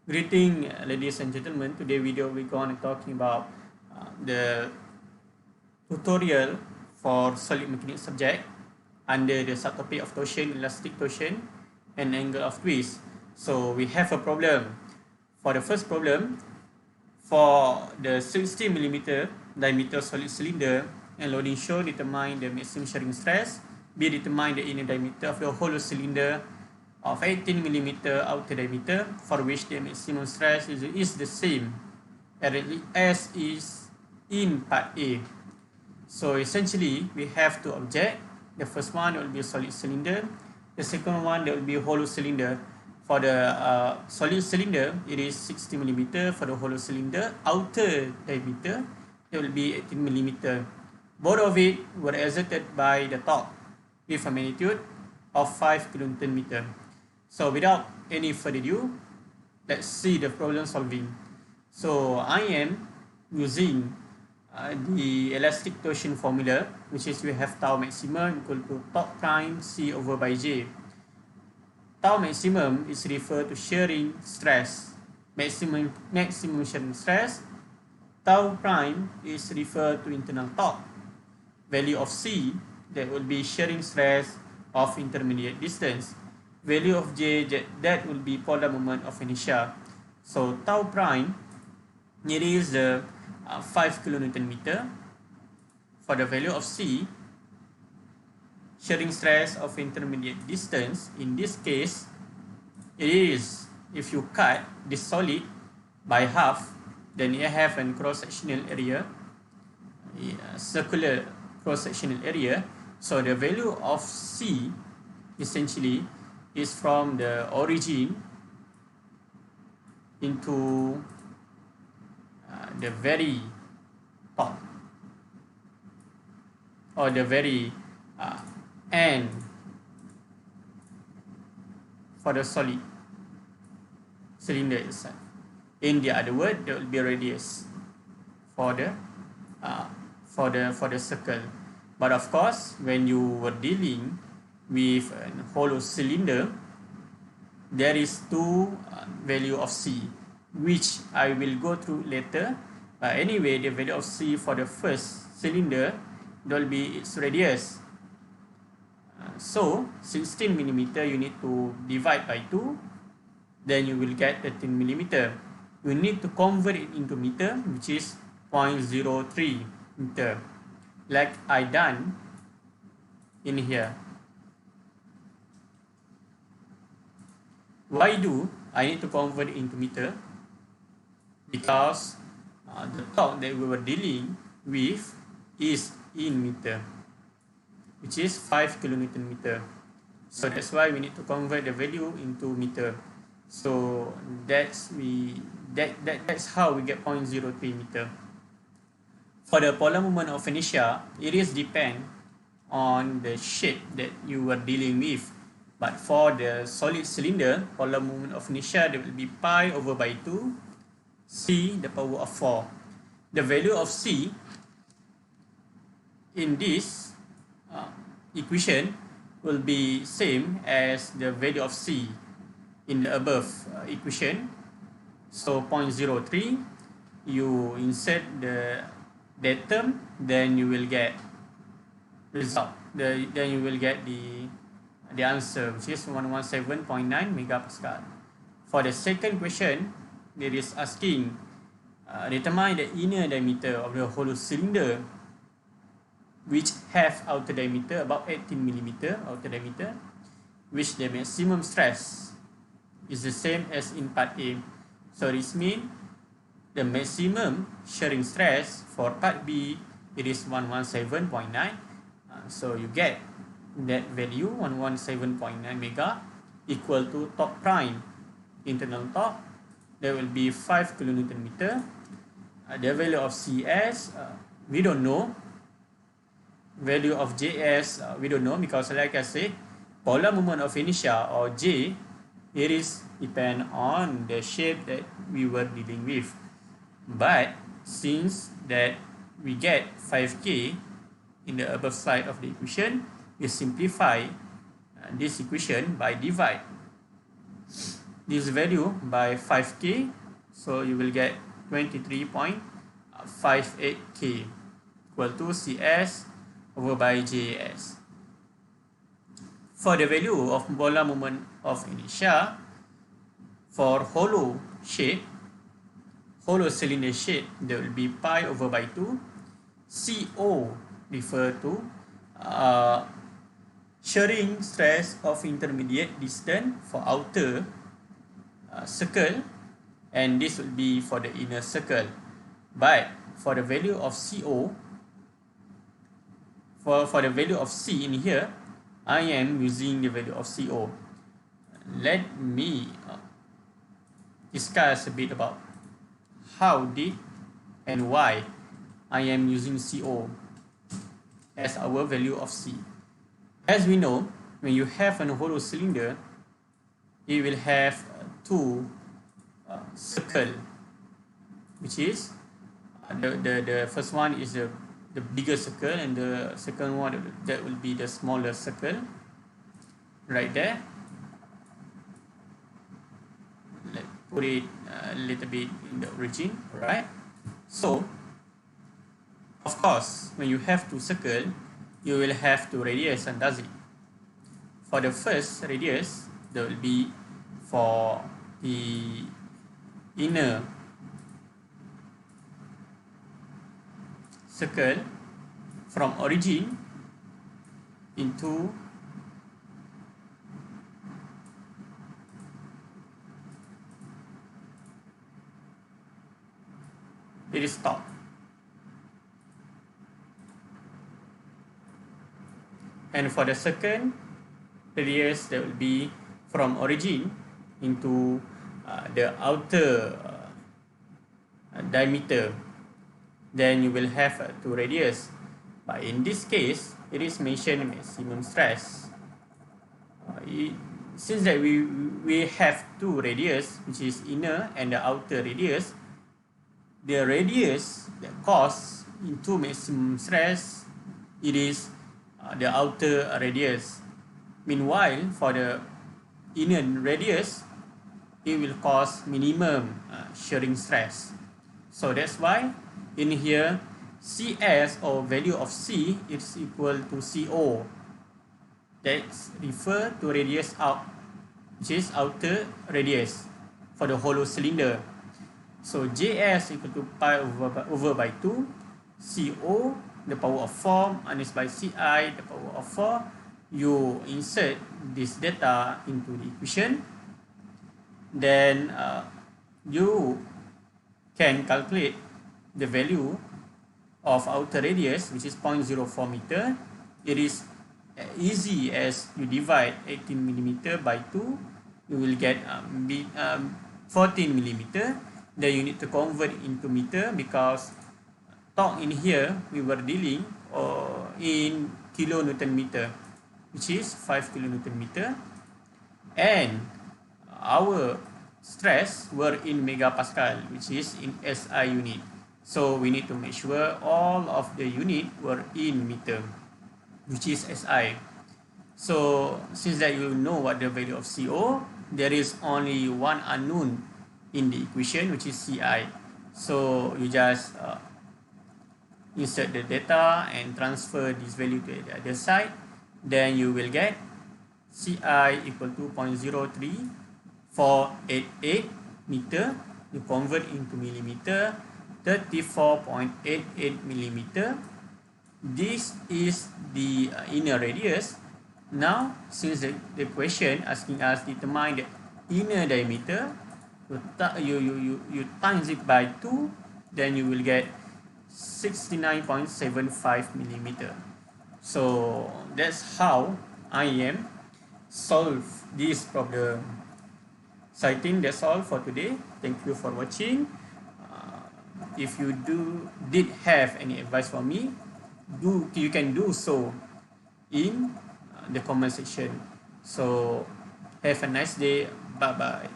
Greeting, ladies and gentlemen. Today video we're going to talking about the tutorial for solid mechanics subject under the subtopic of torsion, elastic torsion, and angle of twist. So we have a problem. For the first problem, for the 60 mm diameter solid cylinder and loading shown, determine the maximum shearing stress. B, determine the inner diameter of the hollow cylinder of 18 mm outer diameter, for which the maximum stress is the same as is in part A. So essentially, we have two objects. The first one will be a solid cylinder. The second one, there will be a hollow cylinder. For the solid cylinder, it is 60 mm. For the hollow cylinder, outer diameter, it will be 18 mm. Both of it were exerted by the top with a magnitude of 5 kN. So without any further ado, let's see the problem solving. So I am using the elastic torsion formula, which is we have tau maximum equal to torque prime C over by J. Tau maximum is referred to shearing stress, maximum shearing stress. Tau prime is referred to internal torque. Value of C, that will be shearing stress of intermediate distance. Value of J, that will be polar moment of inertia. So tau prime, it is the 5 kN. For the value of C, shearing stress of intermediate distance, in this case, it is, if you cut this solid by half, then you have a cross-sectional area, circular cross-sectional area. So the value of C essentially is from the origin into the very top or the very end for the solid cylinder itself. In the other word, there will be radius for the circle. But of course, when you were dealing with a hollow cylinder, there is two value of C, which I will go through later. Anyway, the value of C for the first cylinder will be its radius. So 16 mm you need to divide by 2, then you will get 13 mm. You need to convert it into meter, which is 0.03 meter, like I done in here. Why do I need to convert it into meter? Because the torque that we were dealing with is in meter, which is 5 kN. So that's why we need to convert the value into meter. So that's how we get 0.03 meter. For the polar moment of inertia, it is depend on the shape that you were dealing with. But for the solid cylinder, polar moment of inertia, there will be pi over by 2, C the power of 4. The value of C in this equation will be same as the value of C in the above equation. So 0.03, you insert that term, then you will get result. Then you will get the answer, which is 117.9 megapascal. For the second question, it is asking determine the inner diameter of the hollow cylinder, which have outer diameter about 18 mm outer diameter, which the maximum stress is the same as in part A. So this means the maximum shearing stress for part B, it is 117.9. So you get that value 117.9 mega equal to torque prime, internal torque, there will be 5 kN. The value of CS, we don't know. Value of JS, we don't know, because like I said, polar moment of inertia, or J, it is depend on the shape that we were dealing with. But since that we get 5K in the above side of the equation, we simplify this equation by divide. this value by 5k, so you will get 23.58k equal to CS over by JS. For the value of molar moment of inertia for hollow shape, hollow cylinder shape, there will be pi over by 2. CO refer to shearing stress of intermediate distance for outer circle, and this will be for the inner circle. But for the value of CO, for the value of C in here, I am using the value of CO. Let me discuss a bit about how did and why I am using CO as our value of C. As we know, when you have a hollow cylinder, it will have two circle, which is the first one is the bigger circle, and the second one, that will be the smaller circle right there. Let's put it a little bit in the origin, right? So of course, when you have two circle, you will have two radius, and does it. For the first radius, there will be for the inner circle from origin into it is top. And for the second radius, that will be from origin into the outer diameter. Then you will have two radius. But in this case, it is mentioned maximum stress. Since that we have two radius, which is inner and the outer radius, the radius that cause into maximum stress, it is the outer radius. Meanwhile, for the inner radius, it will cause minimum shearing stress. So that's why in here, CS or value of C is equal to CO. That's refer to radius out, which is outer radius for the hollow cylinder. So JS equal to pi over by 2, CO, the power of 4, minus by CI, the power of 4. You insert this data into the equation. Then you can calculate the value of outer radius, which is 0.04 meter. It is easy as you divide 18 millimeter by 2, you will get 14 millimeter. Then you need to convert into meter, because torque in here we were dealing in kilonewton meter, which is 5 kilonewton meter, and our stress were in megapascal, which is in SI unit. So we need to make sure all of the unit were in meter, which is SI. So since that you know what the value of CO, there is only one unknown in the equation, which is CI. So you just insert the data and transfer this value to the other side. Then you will get CI equal to 0.03488 meter. You convert into millimeter, 34.88 millimeter. This is the inner radius. Now, since the question asking us determine the inner diameter, you times it by 2, then you will get 69.75 millimeter. So that's how I am solve this problem. So I think that's all for today. Thank you for watching. If you did have any advice for me, you can do so in the comment section. So have a nice day. Bye bye.